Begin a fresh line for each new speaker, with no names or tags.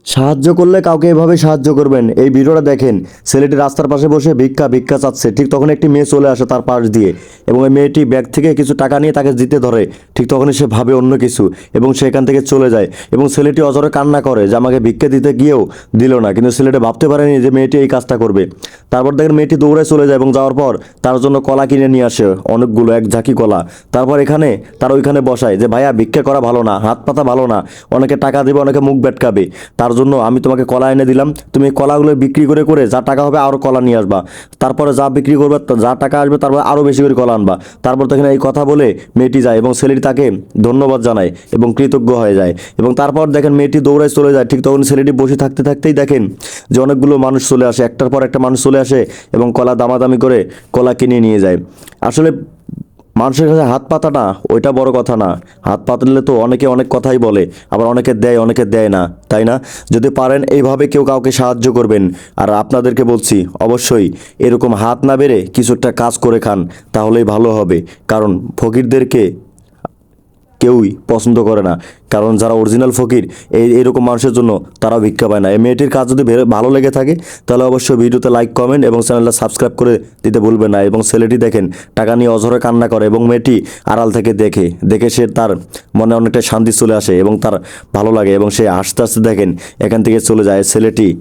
সাহায্য করলে কাউকে এভাবে সাহায্য করবেন। এই ভিডিওটা দেখেন, ছেলেটি রাস্তার পাশে বসে ভিক্ষা ভিক্ষা চাচ্ছে, ঠিক তখন একটি মেয়ে চলে আসে তার পাশ দিয়ে এবং এই মেয়েটি ব্যাগ থেকে কিছু টাকা নিয়ে তাকে দিতে ধরে। ঠিক তখনই সে ভাবে অন্য কিছু এবং সেখান থেকে চলে যায় এবং ছেলেটি অজরে কান্না করে যে আমাকে ভিক্ষা দিতে গিয়েও দিল না, কিন্তু ছেলেটি ভাবতে পারেনি যে মেয়েটি এই কাজটা করবে। তারপর দেখেন মেয়েটি দৌড়ে চলে যায় এবং যাওয়ার পর তার জন্য কলা কিনে নিয়ে আসে, অনেকগুলো, এক ঝাঁকি কলা। তারপর এখানে তার ওইখানে বসায় যে ভাইয়া ভিক্ষা করা ভালো না, হাত পাতা ভালো না, অনেকে টাকা দেবে, অনেকে মুখ বেটকাবে, তার জন্য আমি তোমাকে কলা এনে দিলাম, তুমি এই কলাগুলো বিক্রি করে করে যা টাকা হবে আরও কলা নিয়ে আসবা, তারপরে যা বিক্রি করবে যা টাকা আসবে তারপরে আরও বেশি করে কলা আনবা। তারপর দেখেন এই কথা বলে মেয়েটি যায় এবং ছেলেটি তাকে ধন্যবাদ জানায় এবং কৃতজ্ঞ হয়ে যায়। এবং তারপর দেখেন মেয়েটি দৌড়ায় চলে যায়, ঠিক তখন ছেলেটি বসে থাকতে থাকতেই দেখেন যে অনেকগুলো মানুষ চলে আসে, একটার পর একটা মানুষ চলে আসে এবং কলা দামাদামি করে কলা কিনে নিয়ে যায়। আসলে মানুষের কাছে হাত পাতাটা ওইটা বড় কথা না, হাত পাতলে তো অনেকে অনেক কথাই বলে, আবার অনেকে দেয় অনেকে দেয় না, তাই না? যদি পারেন এইভাবে কেউ কাউকে সাহায্য করবেন। আর আপনাদেরকে বলছি অবশ্যই এরকম হাত না বেড়ে কিছু একটা কাজ করে খান, তাহলেই ভালো হবে। কারণ ফকিরদেরকে কেউই পছন্দ করে না, কারণ যারা অরিজিনাল ফকির এরকম মানুষের জন্য তারা ভিক্ষা পায় না। এই মেয়েটির কাজ যদি ভালো লেগে থাকে তাহলে অবশ্যই ভিডিওতে লাইক কমেন্ট এবং চ্যানেলটা সাবস্ক্রাইব করে দিতে ভুলবেন না। এবং ছেলেটি দেখেন টাকা নিয়ে অঝরে কান্না করে এবং মেয়েটি আড়াল থেকে দেখে দেখে সে তার মনে অনেকটা শান্তি চলে আসে এবং তার ভালো লাগে এবং সে আস্তে আস্তে দেখেন এখান থেকে চলে যায় ছেলেটি।